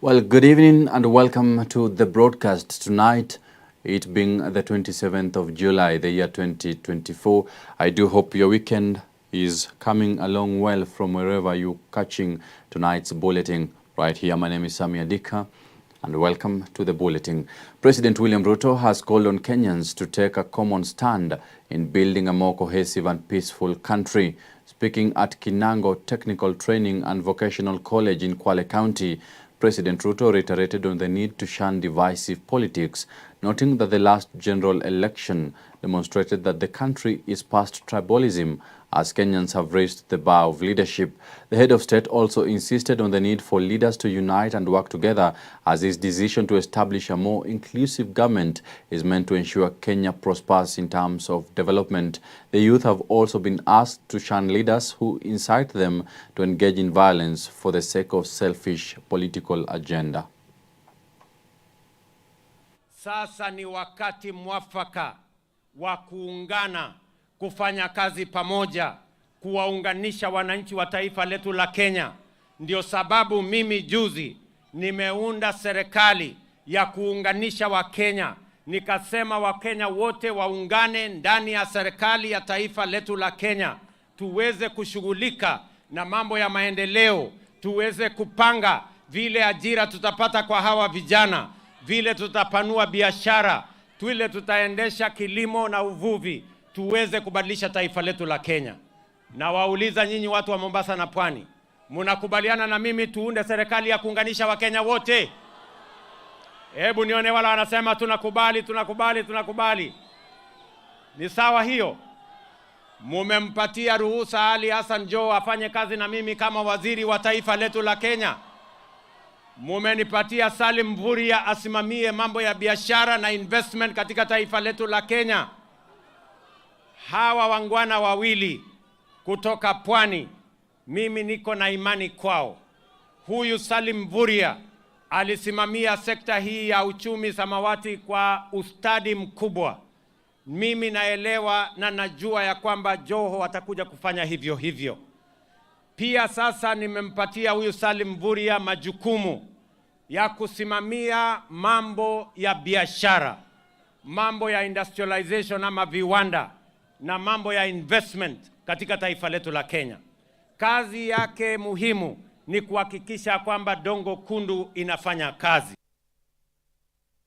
Well, good evening and welcome to the broadcast tonight, it being the 27th of July, the year 2024. I do hope your weekend is coming along well from wherever you're catching tonight's bulletin right here. My name is Sammy Adika and welcome to the bulletin. President William Ruto has called on Kenyans to take a common stand in building a more cohesive and peaceful country. Speaking at Kinango Technical Training and Vocational College in Kwale County, President Ruto reiterated on the need to shun divisive politics, noting that the last general election demonstrated that the country is past tribalism as Kenyans have raised the bar of leadership. The head of state also insisted on the need for leaders to unite and work together as his decision to establish a more inclusive government is meant to ensure Kenya prospers in terms of development. The youth have also been asked to shun leaders who incite them to engage in violence for the sake of selfish political agenda. Sasa ni wakati mwafaka wa kuungana, kufanya kazi pamoja, kuwaunganisha wananchi wa taifa letu la Kenya. Ndio sababu mimi juzi nimeunda serikali ya kuunganisha Wakenya. Nikasema Wakenya wote waungane ndani ya serikali ya taifa letu la Kenya. Tuweze kushughulika na mambo ya maendeleo, tuweze kupanga vile ajira tutapata kwa hawa vijana, vile tutapanua biashara, vile tutaendesha kilimo na uvuvi, tuweze kubadilisha taifa letu la Kenya. Na wauliza nyinyi watu wa Mombasa na Pwani, mnakubaliana na mimi tuunde serikali ya kuunganisha Wakenya wote? Hebu nione wala wanasema tunakubali. Ni sawa hiyo? Mumempatia ruhusa Ali Hassan Joho afanye kazi na mimi kama waziri wa taifa letu la Kenya. Mumenipatia Salim Mvurya asimamie mambo ya biashara na investment katika taifa letu la Kenya. Hawa wangwana wawili kutoka Pwani, mimi niko na imani kwao. Huyu Salim Mvurya alisimamia sekta hii ya uchumi samawati kwa ustadi mkubwa. Mimi naelewa na najua ya kwamba Joho atakuja kufanya hivyo hivyo. Pia sasa nimempatia huyu Salim Mvurya majukumu ya kusimamia mambo ya biashara, mambo ya industrialization ama viwanda na mambo ya investment katika taifa letu la Kenya. Kazi yake muhimu ni kuhakikisha kwamba Dongo Kundu inafanya kazi.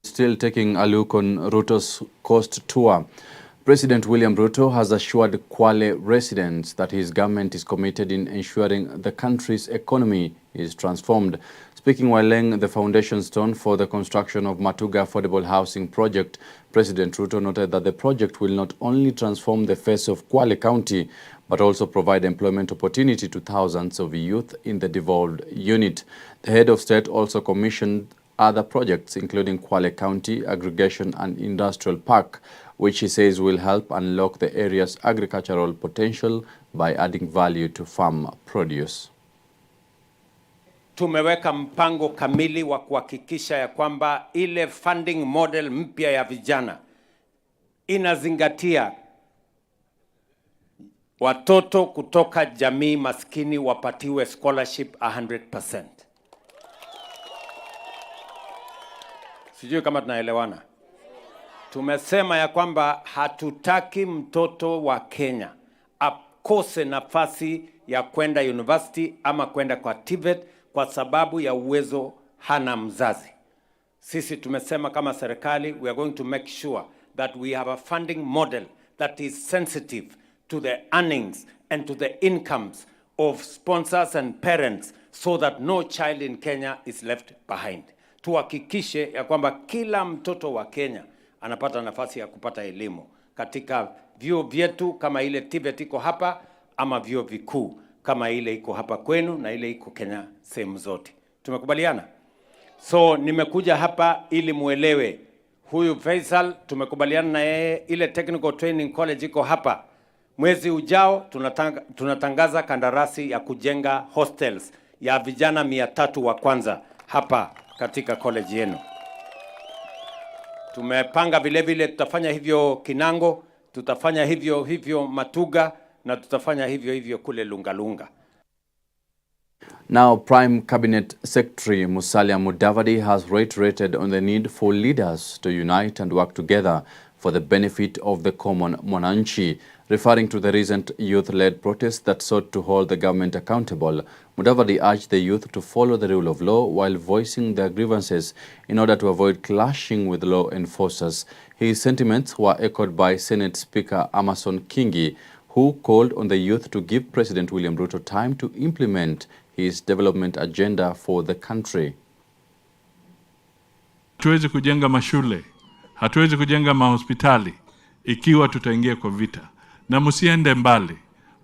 Still taking a look on Ruto's coast tour. President William Ruto has assured Kwale residents that his government is committed in ensuring the country's economy is transformed. Speaking while laying the foundation stone for the construction of Matuga Affordable Housing Project, President Ruto noted that the project will not only transform the face of Kwale County, but also provide employment opportunity to thousands of youth in the devolved unit. The head of state also commissioned other projects, including Kwale County Aggregation and Industrial Park, which he says will help unlock the area's agricultural potential by adding value to farm produce. Tumeweka mpango kamili wa kuhakikisha ya kwamba ile funding model mpya ya vijana inazingatia watoto kutoka jamii maskini wapatiwe scholarship 100%. Sijui kama tunaelewana. Tumesema ya kwamba hatutaki mtoto wa Kenya akose nafasi ya kwenda university ama kwenda kwa TVET kwa sababu ya uwezo hana mzazi. Sisi tumesema kama serikali, we are going to make sure that we have a funding model that is sensitive to the earnings and to the incomes of sponsors and parents so that no child in Kenya is left behind. Tuhakikishe ya kwamba kila mtoto wa Kenya anapata nafasi ya kupata elimu katika vyuo vyetu kama ile TVET iko hapa ama vyuo vikuu kama ile iko hapa kwenu na ile iko Kenya sehemu zote. Tumekubaliana? So nimekuja hapa ili muelewe. Huyu Faisal tumekubaliana na yeye, ile Technical Training College iko hapa. Mwezi ujao tunatangaza kandarasi ya kujenga hostels ya vijana 300 wa kwanza hapa katika college yenu. Tumepanga vile vile tutafanya hivyo Kinango, tutafanya hivyo Matuga na tutafanya hivyo kule Lungalunga. Now, Prime Cabinet Secretary Musalia Mudavadi has reiterated on the need for leaders to unite and work together for the benefit of the common mwananchi. Referring to the recent youth-led protests that sought to hold the government accountable, Mudavadi urged the youth to follow the rule of law while voicing their grievances in order to avoid clashing with law enforcers. His sentiments were echoed by Senate Speaker Amason Kingi, who called on the youth to give President William Ruto time to implement his development agenda for the country. Hatuwezi kujenga mashule, hatuwezi kujenga mahospitali ikiwa tutaingia kwa vita. Na msiende mbali.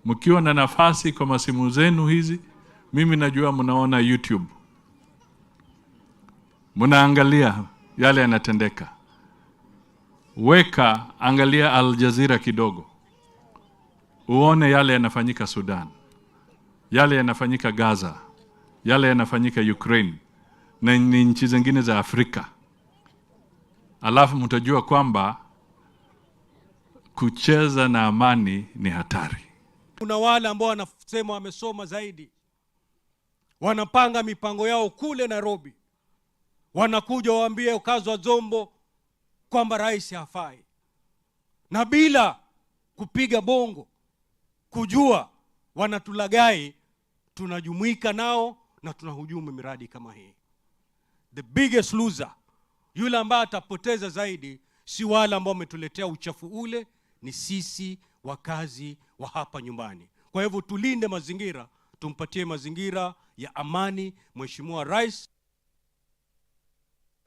Mkiwa na nafasi kwa masimu zenu hizi, mimi najua mnaona YouTube. Mnaangalia yale yanatendeka. Angalia Al Jazeera kidogo. Uone yale yanafanyika Sudan. Yale yanafanyika Gaza, yale yanafanyika Ukraine na nchi zingine za Afrika. Alafu mtajua kwamba kucheza na amani ni hatari. Kuna wale ambao wanasema wamesoma zaidi, wanapanga mipango yao kule Nairobi, wanakuja waambie ukazi wa Zombo kwamba rais hafai, na bila kupiga bongo kujua wanatulagai, tunajumuika nao na tunahujumu miradi kama hii. The biggest loser, yule ambaye atapoteza zaidi, si wale ambao wametuletea uchafu ule, ni sisi wakazi wa hapa nyumbani. Kwa hivyo tulinde mazingira, tumpatie mazingira ya amani Mheshimiwa Rais.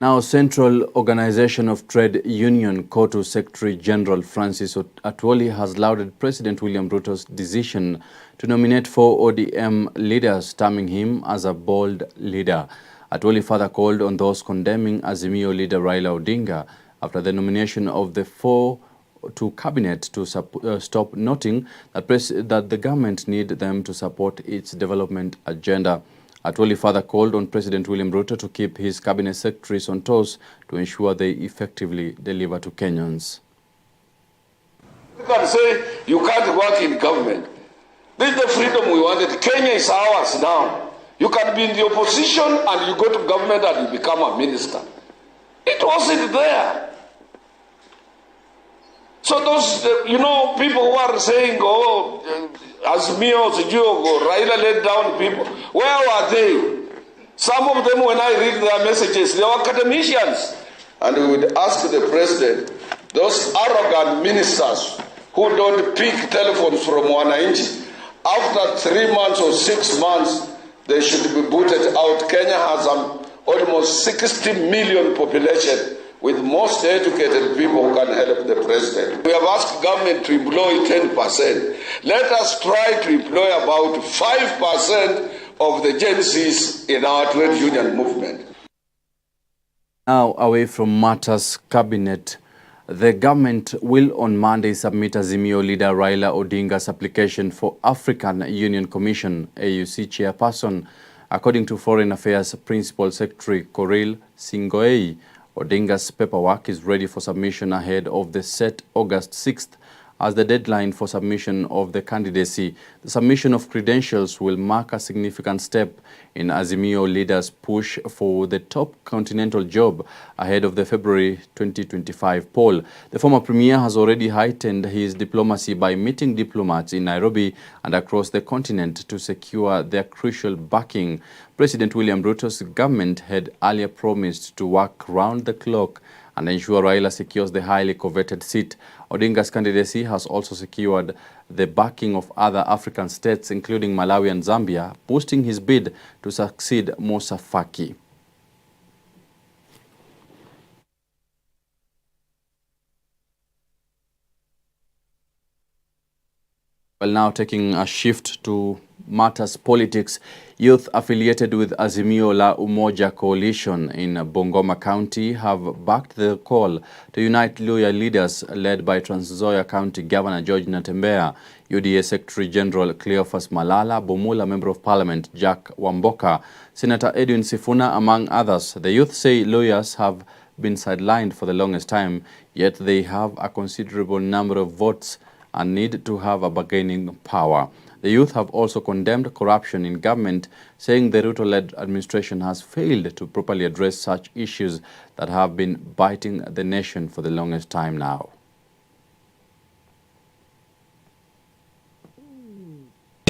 Now, Central Organization of Trade Union COTU Secretary General Francis Atwoli has lauded President William Ruto's decision to nominate 4 ODM leaders, terming him as a bold leader. Atwoli further called on those condemning Azimio leader Raila Odinga after the nomination of the 4 to cabinet to stop noting that the government need them to support its development agenda. Atwoli further called on President William Ruto to keep his cabinet secretaries on toes to ensure they effectively deliver to Kenyans. You can say you can't work in government. This is the freedom we wanted. Kenya is ours now. You can be in the opposition and you go to government and you become a minister. It wasn't there. So those, people who are saying, Azimio, Raila let down people, where were they? Some of them, when I read their messages, they were academicians. And we would ask the president, those arrogant ministers who don't pick telephones from wananchi, after 3 months or 6 months, they should be booted out. Kenya has almost 60 million population, with most educated people who can help the president. We have asked government to employ 10%. Let us try to employ about 5% of the Gen Zs in our trade union movement. Now, away from matters cabinet, the government will on Monday submit Azimio leader Raila Odinga's application for African Union Commission AUC chairperson. According to Foreign Affairs Principal Secretary Coril Singoei, Odinga's paperwork is ready for submission ahead of the set August 6th as the deadline for submission of the candidacy. The submission of credentials will mark a significant step in Azimio leaders' push for the top continental job ahead of the February 2025 poll. The former premier has already heightened his diplomacy by meeting diplomats in Nairobi and across the continent to secure their crucial backing. President William Ruto's government had earlier promised to work round the clock and ensure Raila secures the highly coveted seat. Odinga's candidacy has also secured the backing of other African states, including Malawi and Zambia, boosting his bid to succeed Musa Faki. Well, now taking a shift to matters politics, youth affiliated with Azimio la Umoja coalition in Bungoma County have backed the call to unite Luhya leaders led by Trans Nzoia County Governor George Natembeya, UDA Secretary General Cleophas Malala, Bumula Member of Parliament Jack Wamboka, Senator Edwin Sifuna, among others. The youth say Luhyas have been sidelined for the longest time, yet they have a considerable number of votes and need to have a bargaining power. The youth have also condemned corruption in government, saying the Ruto-led administration has failed to properly address such issues that have been biting the nation for the longest time now.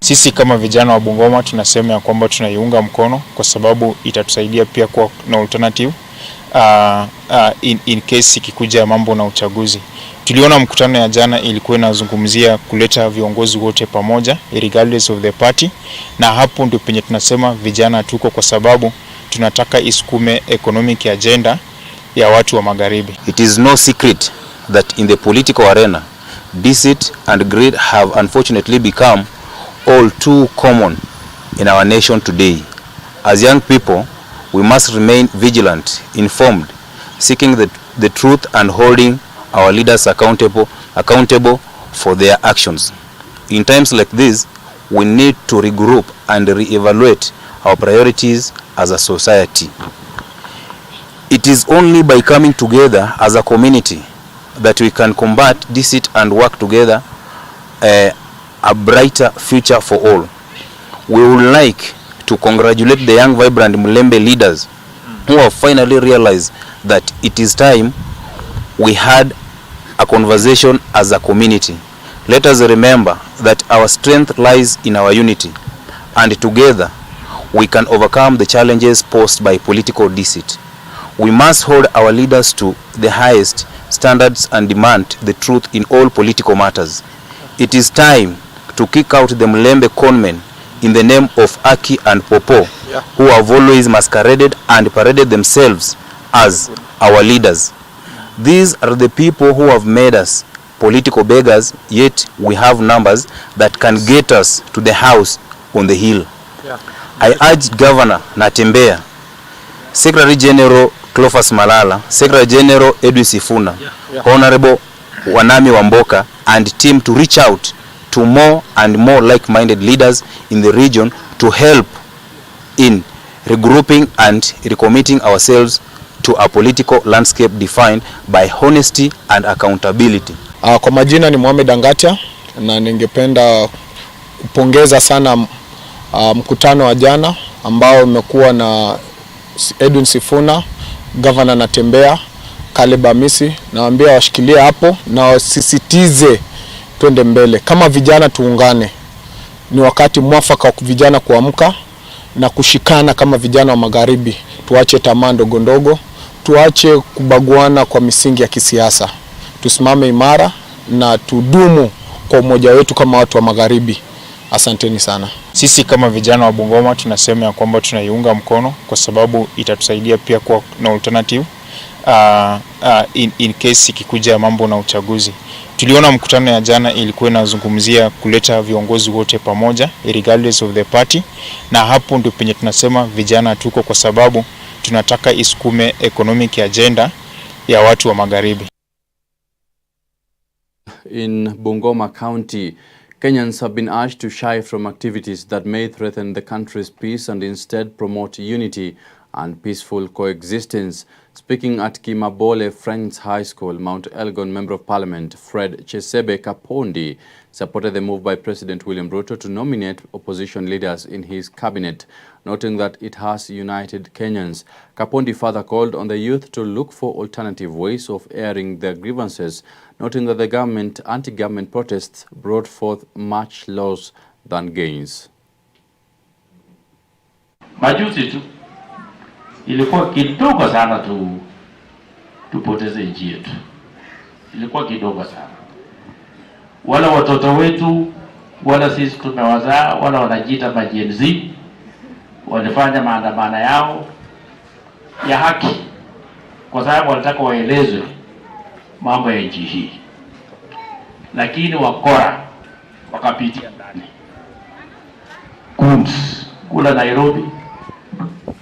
Sisi kama vijana wa Bungoma tunasema ya kwamba tunaiunga mkono kwa sababu itatusaidia pia kuwa na alternative in case ikikuja mambo na uchaguzi. Tuliona mkutano ya jana ilikuwa inazungumzia kuleta viongozi wote pamoja regardless of the party, na hapo ndio penye tunasema vijana tuko, kwa sababu tunataka isukume economic agenda ya watu wa magharibi. It is no secret that in the political arena, deceit and greed have unfortunately become all too common in our nation today. As young people, we must remain vigilant, informed, seeking the truth and holding our leaders accountable for their actions. In times like this, we need to regroup and reevaluate our priorities as a society. It is only by coming together as a community that we can combat deceit and work together a brighter future for all. We would like to congratulate the young, vibrant Mulembe leaders who have finally realized that it is time we had a conversation as a community. Let us remember that our strength lies in our unity, and together we can overcome the challenges posed by political deceit. We must hold our leaders to the highest standards and demand the truth in all political matters. It is time to kick out the Mulembe conmen in the name of Aki and Popo, who have always masqueraded and paraded themselves as our leaders. These are the people who have made us political beggars, yet we have numbers that can get us to the house on the hill. I urge Governor Natembeya, Secretary General Cleophas Malala, Secretary General Edwin Sifuna, Honorable Wanami Wamboka, and team to reach out to more and more like-minded leaders in the region to help in regrouping and recommitting ourselves to a political landscape defined by honesty and accountability. Kwa majina ni Mohamed Angatia, na ningependa kupongeza sana mkutano wa jana ambao umekuwa na Edwin Sifuna, Governor Natembeya, Caleb Amisi. Nawaambia washikilie hapo na wasisitize twende mbele. Kama vijana tuungane. Ni wakati mwafaka kwa vijana kuamka na kushikana kama vijana wa magharibi. Tuache tamaa ndogo ndogo, tuache kubaguana kwa misingi ya kisiasa. Tusimame imara na tudumu kwa umoja wetu kama watu wa magharibi. Asanteni sana. Sisi kama vijana wa Bungoma tunasema ya kwamba tunaiunga mkono kwa sababu itatusaidia pia kuwa na alternative in case ikikuja mambo na uchaguzi. Tuliona mkutano ya jana ilikuwa inazungumzia kuleta viongozi wote pamoja regardless of the party, na hapo ndio penye tunasema vijana tuko, kwa sababu tunataka isukume economic agenda ya watu wa magharibi. In Bungoma County, Kenyans have been urged to shy from activities that may threaten the country's peace and instead promote unity and peaceful coexistence. Speaking at Kimabole Friends High School, Mount Elgon Member of Parliament Fred Chesebe Kapondi supported the move by President William Ruto to nominate opposition leaders in his cabinet, noting that it has united Kenyans. Kapondi further called on the youth to look for alternative ways of airing their grievances, noting that the anti-government protests brought forth much loss than gains. Majuzi tu ilikuwa kidogo sana tupoteze nchi yetu. Ilikuwa kidogo sana. Wala watoto wetu, wala sisi tumewazaa, wala wanajiita majenzi, walifanya maandamano yao ya haki kwa sababu walitaka waelezwe mambo ya nchi hii. Lakini wakora wakapitia ndani. Kula Nairobi,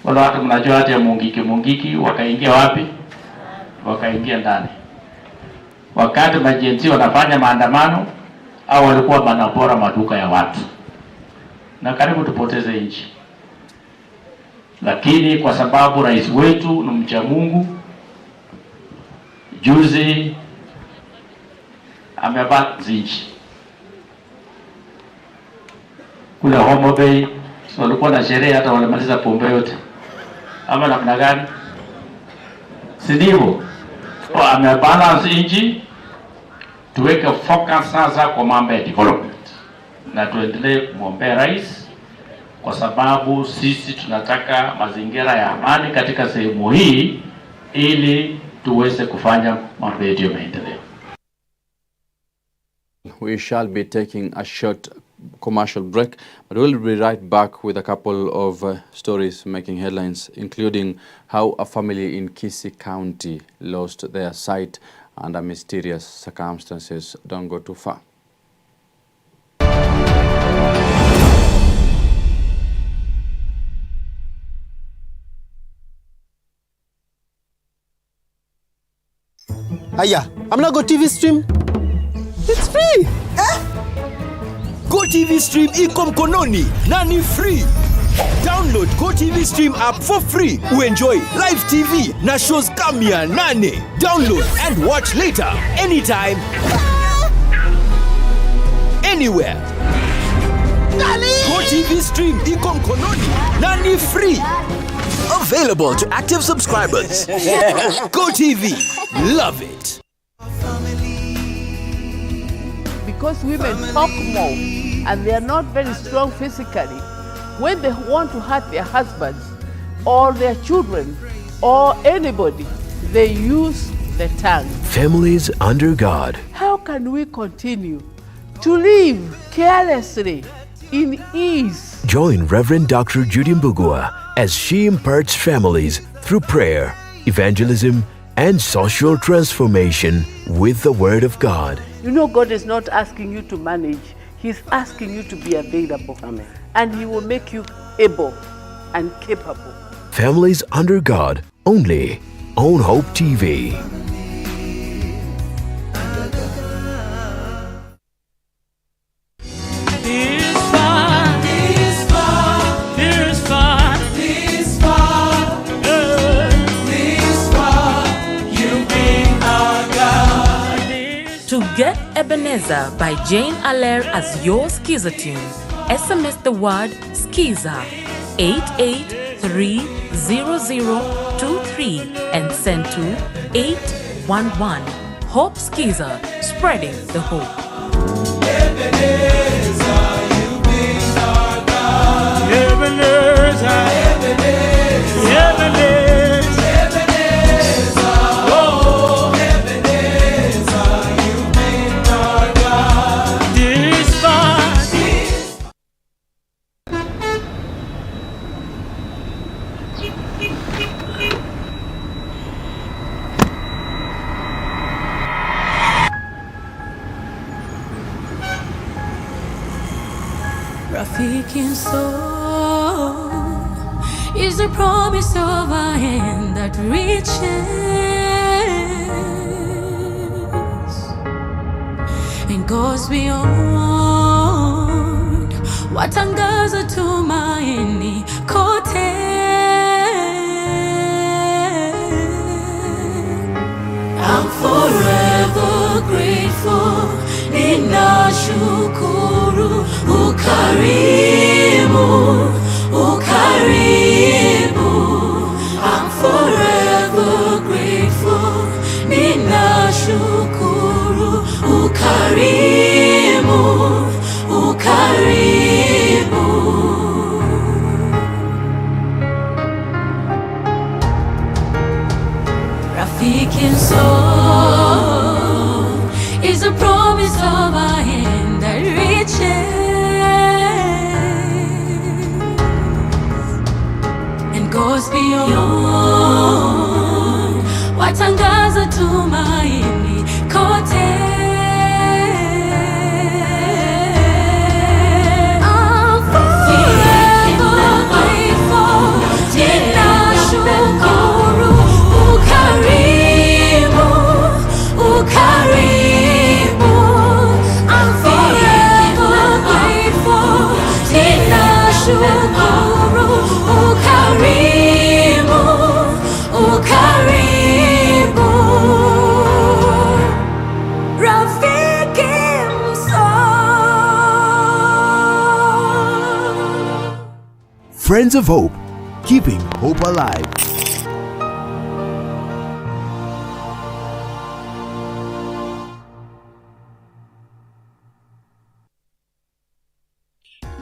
wala watu mnajua hata ya Mungiki wakaingia wapi? Wakaingia ndani. Wakati majenzi wanafanya maandamano au walikuwa wanapora maduka ya watu. Na karibu tupoteze nchi. Lakini kwa sababu rais wetu ni mcha Mungu, juzi amebaki nchi. kule Homa Bay walikuwa na sherehe hata walimaliza pombe yote, ama namna gani? Si ndivyo? Amebalance inji, tuweke focus sasa kwa mambo ya development na tuendelee kumwombea rais, kwa sababu sisi tunataka mazingira ya amani katika sehemu hii ili tuweze kufanya mambo yetu ya maendeleo. We shall be taking a short commercial break, but we'll be right back with a couple of stories making headlines, including how a family in Kisii County lost their sight under mysterious circumstances. Don't go too far. Aya, I'm not go TV stream. It's free. Go TV Stream iko mkononi na ni free. Download Go TV Stream app for free. Uenjoy live TV na shows kamia 8. Download and watch later anytime, anywhere. Go TV Stream iko mkononi na ni free. Available to active subscribers. Go TV. Love it. Because women talk more and they are not very strong physically, when they want to hurt their husbands or their children or anybody, they use the tongue. Families under God. How can we continue to live carelessly in ease? Join Reverend Dr. Judy Mbugua as she imparts families through prayer, evangelism, and social transformation with the Word of God. You know, God is not asking you to manage. He's asking you to be available. Amen. And He will make you able and capable. Families under God, only on Hope TV. To get Ebenezer by Jane Allaire as your Skiza tune, SMS the word Skiza 88300023 and send to 811. Hope Skiza, spreading the hope. Ebenezer, you've been our God. Ebenezer, Ebenezer, Ebenezer. Rafiki soul is the promise of a hand that reaches and goes beyond what angaza tumaini kote. I'm forever grateful. Ninashukuru ukarimu, ukarimu. I'm forever grateful. Ninashukuru ukarimu, ukarimu. Rafiki soul is a promise of a hand that reaches and goes beyond watangaza tumaini kote. I'm forever grateful. Ninashukuru ukarimu, ukarimu. I'm forever grateful. Ninashukuru ukarimu, ukarimu. Friends of Hope, keeping hope alive.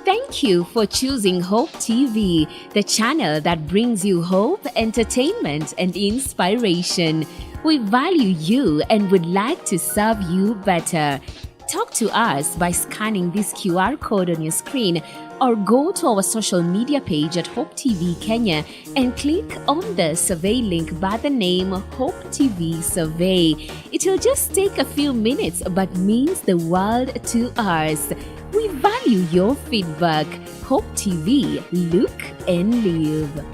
Thank you for choosing Hope TV, the channel that brings you hope, entertainment, and inspiration. We value you and would like to serve you better. Talk to us by scanning this QR code on your screen or go to our social media page at Hope TV Kenya and click on the survey link by the name Hope TV Survey. It will just take a few minutes but means the world to us. We value your feedback. Hope TV, look and live.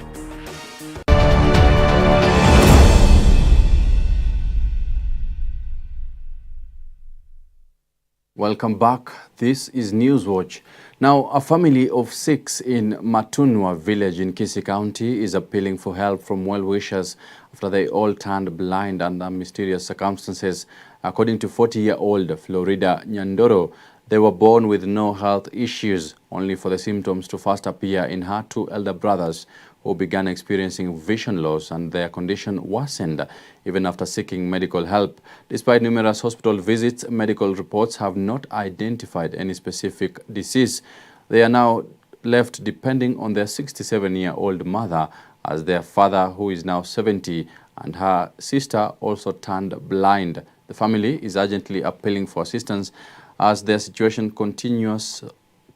Welcome back. This is Newswatch. Now, a family of 6 in Matunwa village in Kisii County is appealing for help from well-wishers after they all turned blind under mysterious circumstances. According to 40-year-old Florida Nyandoro, they were born with no health issues, only for the symptoms to first appear in her 2 elder brothers who began experiencing vision loss, and their condition worsened even after seeking medical help. Despite numerous hospital visits, medical reports have not identified any specific disease. They are now left depending on their 67-year-old mother, as their father, who is now 70, and her sister also turned blind. The family is urgently appealing for assistance as their situation continues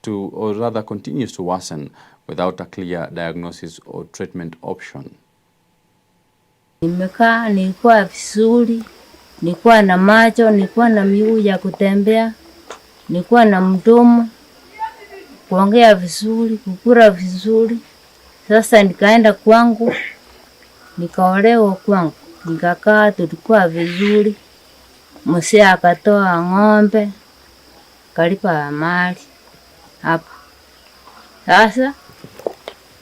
to worsen without a clear diagnosis or treatment option. Nimekaa, nilikuwa vizuri, nilikuwa na macho, nilikuwa na miguu ya kutembea, nilikuwa na mdomo, kuongea vizuri, kukula vizuri. Sasa nikaenda kwangu, nikaolewa kwangu, nikakaa, tulikuwa vizuri. Mzee akatoa ng'ombe, kalipa mali hapa. Sasa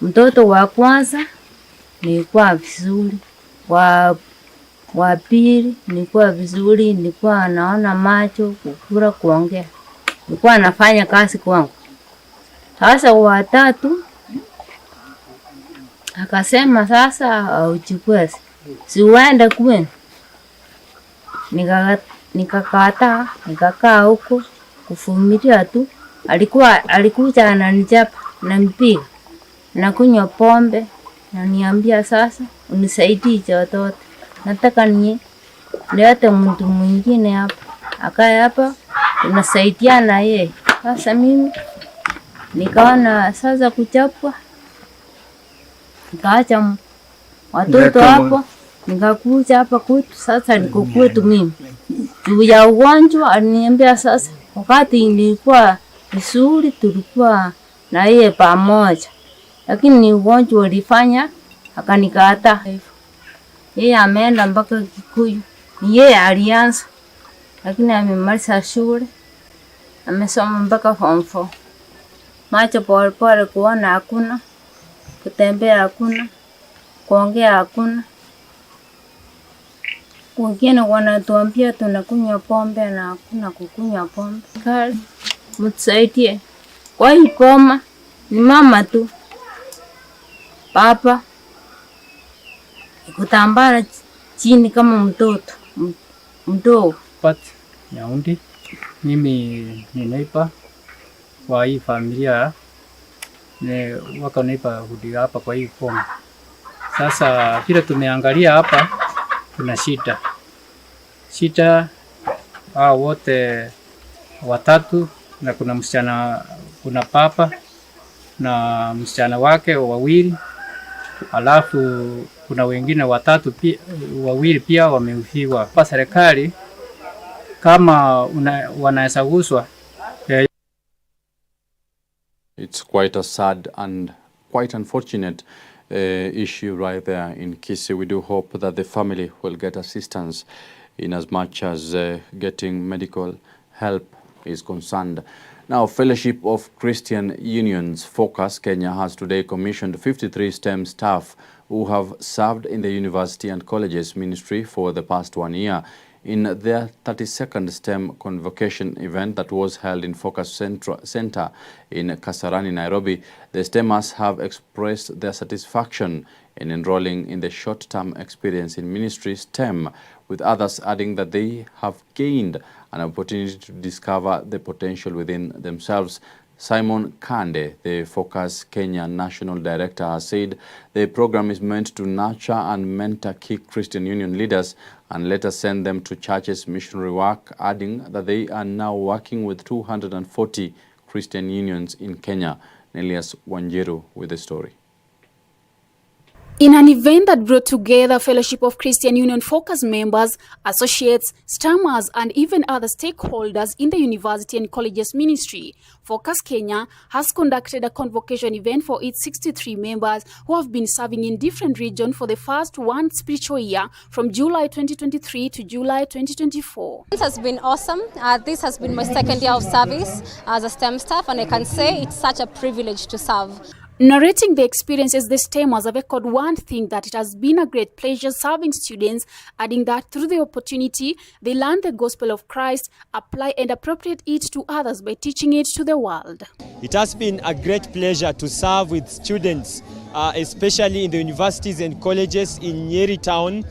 mtoto wa kwanza nilikuwa vizuri, wa pili nilikuwa vizuri, nilikuwa naona macho, kukula, kuongea, nilikuwa nafanya kazi kwangu. Sasa wa tatu akasema sasa uchukue, si uende kwenu. Nikakataa, nikakaa huko kuvumilia tu. Alikuja ananichapa, nampiga, nakunywa pombe, na niambia sasa unisaidie watoto. Nataka nilete mtu mwingine hapa. Akae hapa, tunasaidiana yeye. Sasa mimi nikaona sasa kuchapwa. Nikaacha watoto hapo, nikakuja hapa kwetu. Sasa niko kwetu mimi. Juu ya ugonjwa aliniambia sasa, wakati nilikuwa vizuri tulikuwa na yeye pamoja, lakini ni ugonjwa ulifanya akanikataa. Yeye ameenda mpaka Kikuyu, ni yeye alianza, lakini amemaliza shule, amesoma mpaka form 4. Macho pole kuona hakuna, kutembea hakuna, kuongea hakuna. Wengine wanatuambia tunakunywa pombe na hakuna kukunywa pombe. Kali, mtusaidie. Kwa hii koma ni mama tu, papa kutambara chini kama mtoto mdogo. Nyaundi, mimi ni neighbor kwa hii familia, wako neighbor hudi hapa kwa hii koma. Sasa vile tumeangalia hapa, kuna shida hao wote watatu, na kuna msichana, kuna papa na msichana wake wawili, alafu kuna wengine watatu pia, wawili pia wameufiwa. Kwa serikali kama wanaweza guswa. It's quite a sad and quite unfortunate issue right there in Kisii. We do hope that the family will get assistance in as much as getting medical help is concerned. Now, Fellowship of Christian Unions Focus Kenya has today commissioned 53 STEM staff who have served in the university and colleges ministry for the past 1 year. In their 32nd STEM convocation event that was held in Focus Center in Kasarani, Nairobi, the STEMers have expressed their satisfaction in enrolling in the short-term experience in ministry STEM, with others adding that they have gained an opportunity to discover the potential within themselves. Simon Kande, the Focus Kenya National Director, has said the program is meant to nurture and mentor key Christian Union leaders and later send them to churches' missionary work, adding that they are now working with 240 Christian unions in Kenya. Nelias Wanjiru with the story. In an event that brought together Fellowship of Christian Union Focus members, associates, STEMers, and even other stakeholders in the university and colleges ministry, Focus Kenya has conducted a convocation event for its 63 members who have been serving in different regions for the first one spiritual year from July 2023 to July 2024. It has been awesome. This has been my second year of service as a STEM staff, and I can say it's such a privilege to serve. Narrating the experiences, the STEMers have echoed one thing, that it has been a great pleasure serving students, adding that through the opportunity, they learn the gospel of Christ, apply and appropriate it to others by teaching it to the world. It has been a great pleasure to serve with students, especially in the universities and colleges in Nyeri town,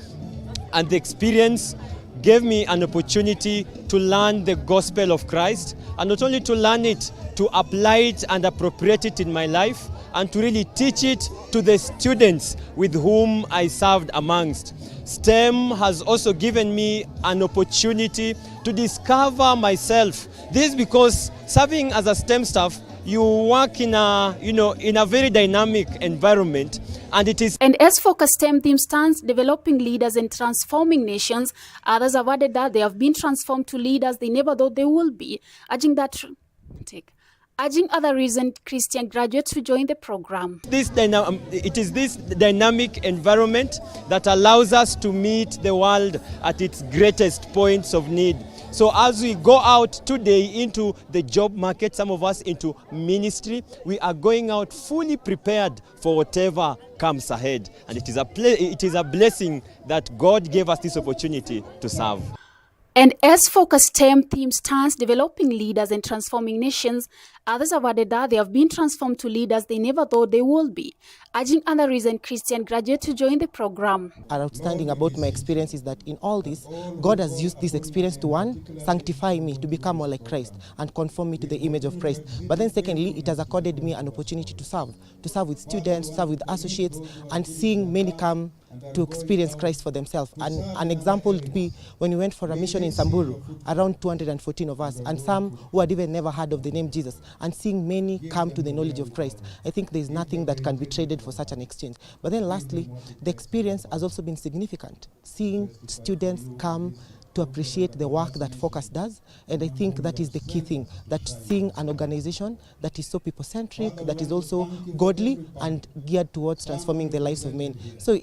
and the experience gave me an opportunity to learn the gospel of Christ, and not only to learn it, to apply it and appropriate it in my life, and to really teach it to the students with whom I served amongst. STEM has also given me an opportunity to discover myself. This is because serving as a STEM staff, you work in a very dynamic environment, and it is. And as Focus STEM theme stands, developing leaders and transforming nations, others have added that they have been transformed to leaders they never thought they will be, urging other recent Christian graduates to join the program. It is this dynamic environment that allows us to meet the world at its greatest points of need. So as we go out today into the job market, some of us into ministry, we are going out fully prepared for whatever comes ahead. And it is a blessing that God gave us this opportunity to serve. And as Focus STEM theme stands, developing leaders and transforming nations, others have added that they have been transformed to leaders they never thought they would be, urging other recent Christian graduates to join the program. Outstanding about my experience is that in all this, God has used this experience to, one, sanctify me to become more like Christ and conform me to the image of Christ. But then secondly, it has accorded me an opportunity to serve with students, to serve with associates, and seeing many come to experience Christ for themselves. And an example would be when we went for a mission in Samburu, around 214 of us, and some who had even never heard of the name Jesus, and seeing many come to the knowledge of Christ. I think there's nothing that can be traded for such an exchange. But then lastly, the experience has also been significant, seeing students come to appreciate the work that Focus does. And I think that is the key thing, that seeing an organization that is so people-centric, that is also godly and geared towards transforming the lives of men. So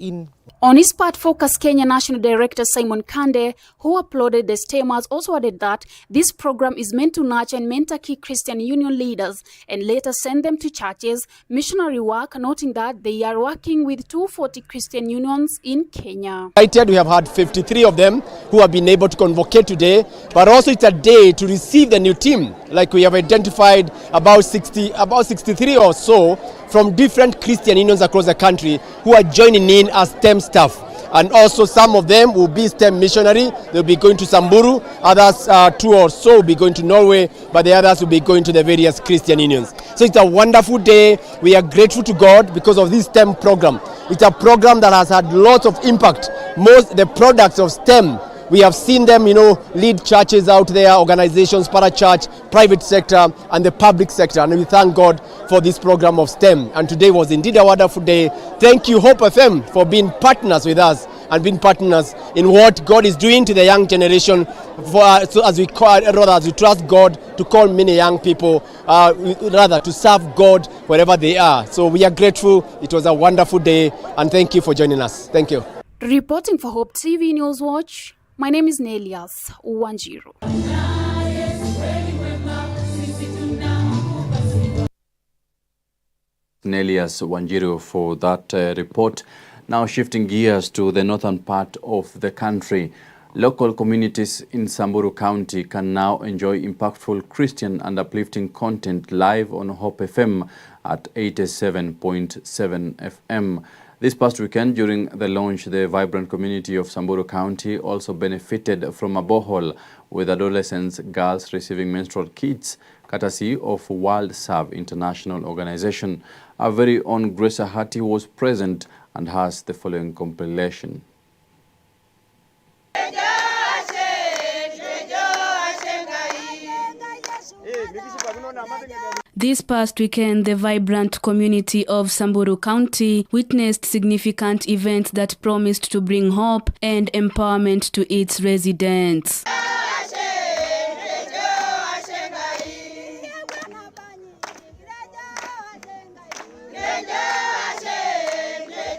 on his part, Focus Kenya National Director Simon Kande, who applauded the STEMers, also added that this program is meant to nurture and mentor key Christian Union leaders and later send them to churches, missionary work, noting that they are working with 240 Christian unions in Kenya. We have had 53 of them who have been able to convocate today, but also it's a day to receive the new team. Like we have identified about 63 or so from different Christian unions across the country who are joining in as STEM staff. And also some of them will be STEM missionary. They'll be going to Samburu. Others, 2 or so, will be going to Norway, but the others will be going to the various Christian unions. So it's a wonderful day. We are grateful to God because of this STEM program. It's a program that has had lots of impact. The products of STEM, we have seen them, lead churches out there, organizations, parachurch, private sector, and the public sector. And we thank God for this program of STEM. And today was indeed a wonderful day. Thank you, Hope FM, for being partners with us and being partners in what God is doing to the young generation. So as we trust God to call many young people, to serve God wherever they are. So we are grateful. It was a wonderful day, and thank you for joining us. Thank you. Reporting for Hope TV Newswatch, my name is Nelias Wanjiru. Nelias Wanjiru for that report. Now shifting gears to the northern part of the country. Local communities in Samburu County can now enjoy impactful Christian and uplifting content live on Hope FM at 87.7 FM. This past weekend, during the launch, the vibrant community of Samburu County also benefited from a borehole with adolescents, girls receiving menstrual kits, courtesy of World Serve International Organization. Our very own Grace Ahati was present and has the following compilation. This past weekend, the vibrant community of Samburu County witnessed significant events that promised to bring hope and empowerment to its residents.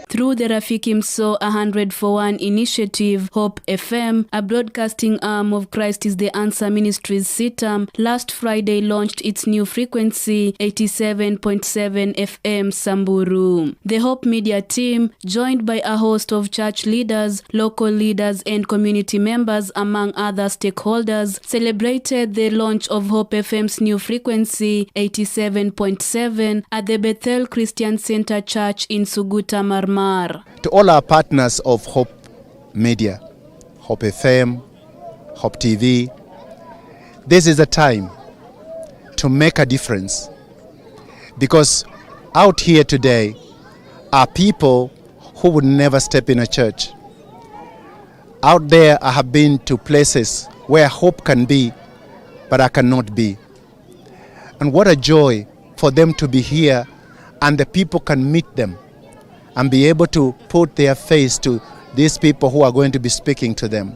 Through the Rafiki Mso 100 for 1 initiative, Hope FM, a broadcasting arm of Christ is the Answer Ministries CITAM, last Friday launched its new frequency, 87.7 FM Samburu. The Hope Media team, joined by a host of church leaders, local leaders and community members among other stakeholders, celebrated the launch of Hope FM's new frequency, 87.7, at the Bethel Christian Center Church in Suguta Marmar. To all our partners of Hope Media, Hope FM, Hope TV, this is a time to make a difference, because out here today are people who would never step in a church. Out there I have been to places where hope can be, but I cannot be. And what a joy for them to be here and the people can meet them and be able to put their face to these people who are going to be speaking to them.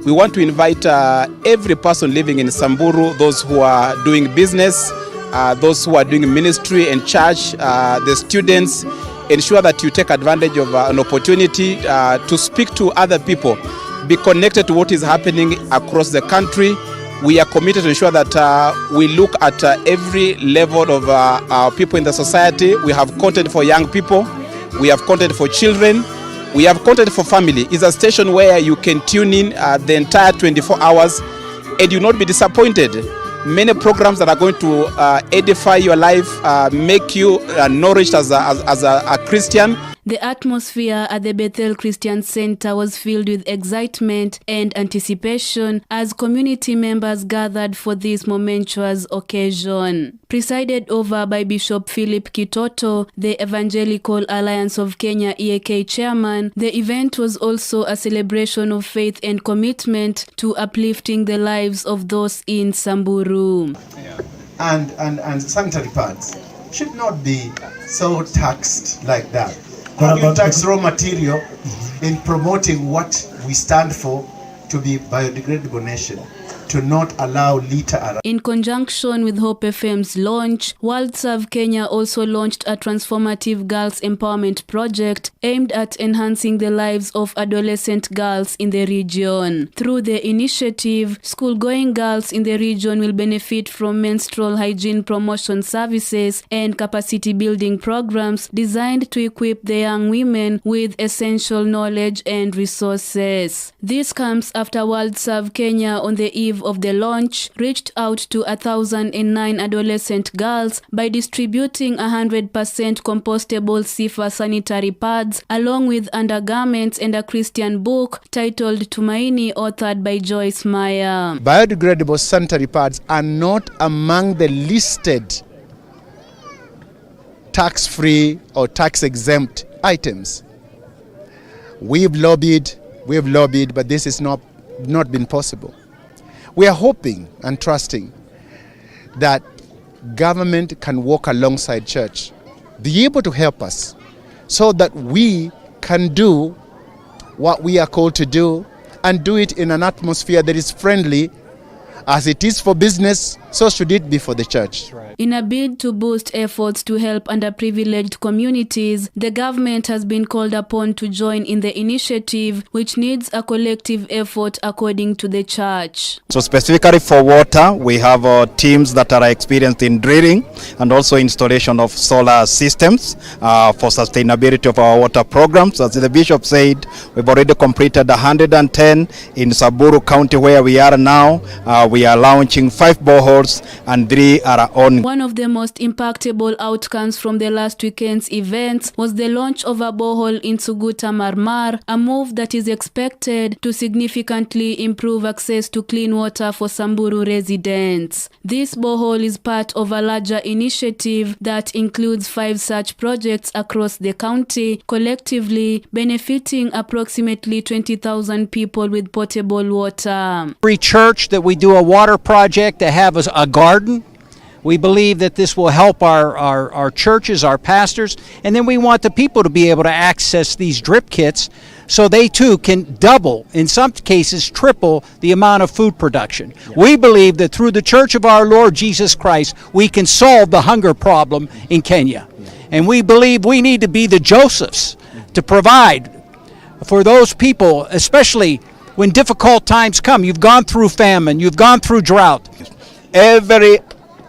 We want to invite every person living in Samburu, those who are doing business, those who are doing ministry and church, the students, ensure that you take advantage of an opportunity to speak to other people, be connected to what is happening across the country. We are committed to ensure that we look at every level of our people in the society. We have content for young people. We have content for children. We have content for family. It's a station where you can tune in the entire 24 hours and you will not be disappointed. Many programs that are going to edify your life, make you nourished as a Christian. The atmosphere at the Bethel Christian Center was filled with excitement and anticipation as community members gathered for this momentous occasion. Presided over by Bishop Philip Kitoto, the Evangelical Alliance of Kenya EAK chairman, the event was also a celebration of faith and commitment to uplifting the lives of those in Samburu. And sanitary pads should not be so taxed like that. You tax raw material in promoting what we stand for to be biodegradable nation, to not allow litter. In conjunction with Hope FM's launch, World Serve Kenya also launched a transformative girls empowerment project aimed at enhancing the lives of adolescent girls in the region. Through the initiative, school-going girls in the region will benefit from menstrual hygiene promotion services and capacity-building programs designed to equip the young women with essential knowledge and resources. This comes after World Serve Kenya, on the eve of the launch, reached out to 1,009 adolescent girls by distributing 100% compostable Sifa sanitary pads along with undergarments and a Christian book titled Tumaini, authored by Joyce Meyer. Biodegradable sanitary pads are not among the listed tax-free or tax-exempt items. We've lobbied, but this is not been possible. We are hoping and trusting that government can work alongside church, be able to help us so that we can do what we are called to do and do it in an atmosphere that is friendly As it is for business, so should it be for the church. In a bid to boost efforts to help underprivileged communities, the government has been called upon to join in the initiative, which needs a collective effort according to the church. So specifically for water, we have teams that are experienced in drilling and also installation of solar systems for sustainability of our water programs. As the bishop said, we've already completed 110 in Samburu County where we are now. We are launching 5 boreholes and 3 are on. One of the most impactable outcomes from the last weekend's events was the launch of a borehole in Suguta Marmar, a move that is expected to significantly improve access to clean water for Samburu residents. This borehole is part of a larger initiative that includes 5 such projects across the county, collectively benefiting approximately 20,000 people with potable water. Every church that we do a water project to have a garden. We believe that this will help our churches, our pastors, and then we want the people to be able to access these drip kits so they too can double, in some cases triple, the amount of food production. Yeah. We believe that through the Church of our Lord Jesus Christ, we can solve the hunger problem in Kenya. Yeah. And we believe we need to be the Josephs to provide for those people, especially when difficult times come. You've gone through famine, you've gone through drought. Every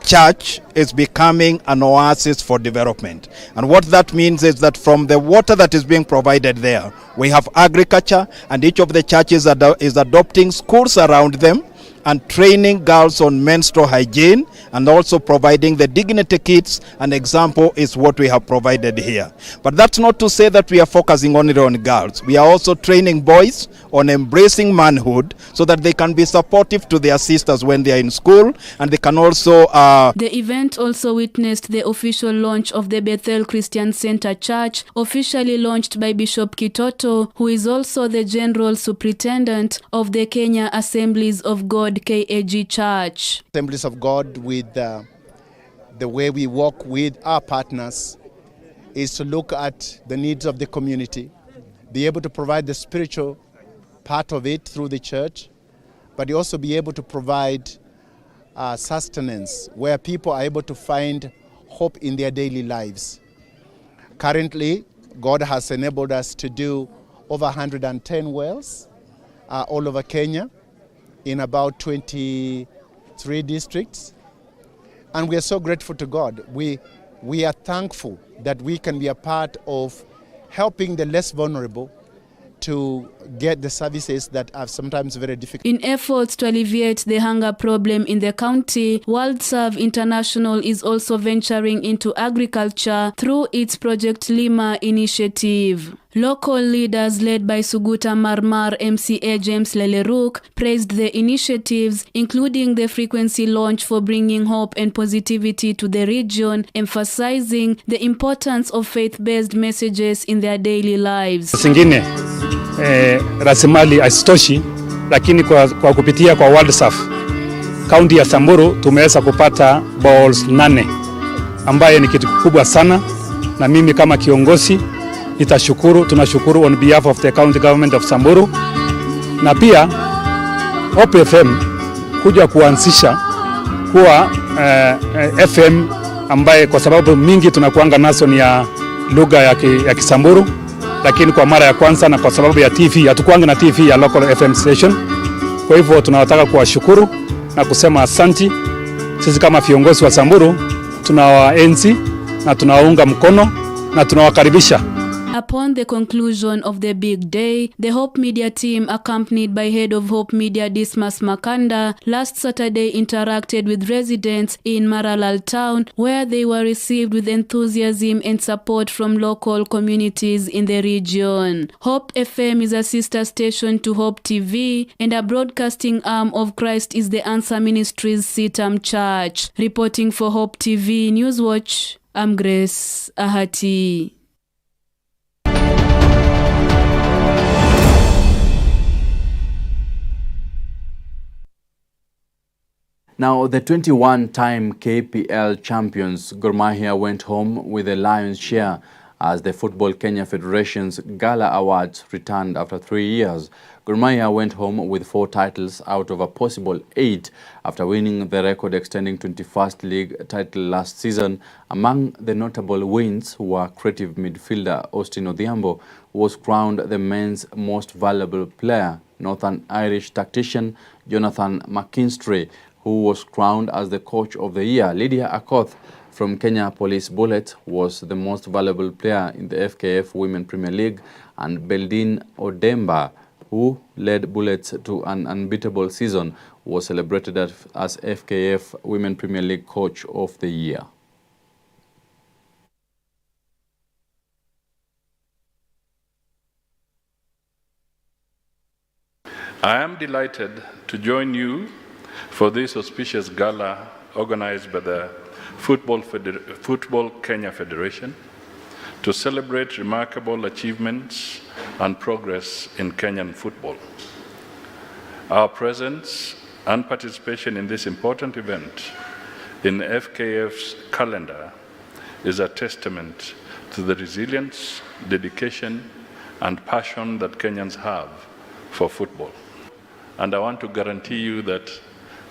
church is becoming an oasis for development. And what that means is that from the water that is being provided there, we have agriculture, and each of the churches is adopting schools around them and training girls on menstrual hygiene and also providing the dignity kits. An example is what we have provided here. But that's not to say that we are focusing only on girls. We are also training boys on embracing manhood so that they can be supportive to their sisters when they are in school, and they can also... The event also witnessed the official launch of the Bethel Christian Center Church, officially launched by Bishop Kitoto, who is also the General Superintendent of the Kenya Assemblies of God KAG Church. Assemblies of God, with the way we work with our partners, is to look at the needs of the community, be able to provide the spiritual part of it through the church, but also be able to provide sustenance where people are able to find hope in their daily lives. Currently, God has enabled us to do over 110 wells all over Kenya, in about 23 districts. And we are so grateful to God. We are thankful that we can be a part of helping the less vulnerable to get the services that are sometimes very difficult. In efforts to alleviate the hunger problem in the county, WorldServe International is also venturing into agriculture through its Project Lima initiative. Local leaders led by Suguta Marmar MCA James Leleruk praised the initiatives, including the frequency launch for bringing hope and positivity to the region, emphasizing the importance of faith-based messages in their daily lives. Singine rasilimali haisitoshi, lakini kwa kupitia kwa WorldServe kaunti ya Samburu tumeweza kupata balls 8 ambaye ni kitu kubwa sana, na mimi kama kiongozi tunashukuru on behalf of the county government of Samburu, na pia Hope FM kuja kuanzisha kuwa FM ambaye kwa sababu mingi tunakuanga naso ni ya lugha ya Kisamburu, lakini kwa mara ya kwanza na kwa sababu ya TV hatukuanga na TV ya local FM station. Kwa hivyo tunawataka kuwashukuru na kusema asanti. Sisi kama viongozi wa Samburu tunawaenzi na tunawaunga mkono na tunawakaribisha. Upon the conclusion of the big day, the Hope Media team, accompanied by Head of Hope Media Dismas Makanda, last Saturday interacted with residents in Maralal town, where they were received with enthusiasm and support from local communities in the region. Hope FM is a sister station to Hope TV, and a broadcasting arm of Christ is the Answer Ministries Sitam Church. Reporting for Hope TV Newswatch, I'm Grace Ahati. Now, the 21-time KPL champions Gor Mahia went home with a lion's share as the Football Kenya Federation's Gala Awards returned after 3 years. Gor Mahia went home with 4 titles out of a possible 8 after winning the record-extending 21st league title last season. Among the notable wins were creative midfielder Austin Odhiambo, who was crowned the men's most valuable player, Northern Irish tactician Jonathan McKinstry, who was crowned as the coach of the year. Lydia Akoth from Kenya Police Bullets was the most valuable player in the FKF Women Premier League, and Beldin Odemba, who led Bullets to an unbeatable season, was celebrated as FKF Women Premier League Coach of the Year. I am delighted to join you for this auspicious gala organized by the Football Kenya Federation to celebrate remarkable achievements and progress in Kenyan football. Our presence and participation in this important event in FKF's calendar is a testament to the resilience, dedication, and passion that Kenyans have for football. And I want to guarantee you that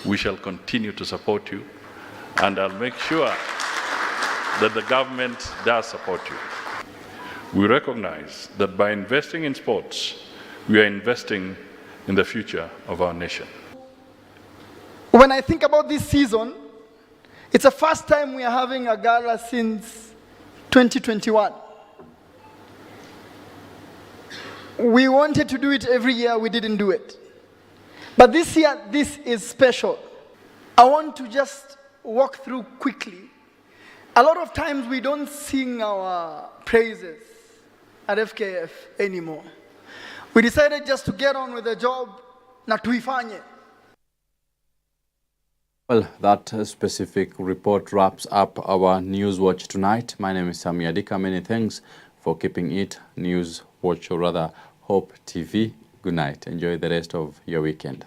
we shall continue to support you, and I'll make sure that the government does support you. We recognize that by investing in sports, we are investing in the future of our nation. When I think about this season, it's the first time we are having a gala since 2021. We wanted to do it every year, we didn't do it. But this year, this is special. I want to just walk through quickly. A lot of times we don't sing our praises at FKF anymore. We decided just to get on with the job, na tuifanye. Well, that specific report wraps up our Newswatch tonight. My name is Sammy Adika. Many thanks for keeping it Newswatch, or rather Hope TV. Good night. Enjoy the rest of your weekend.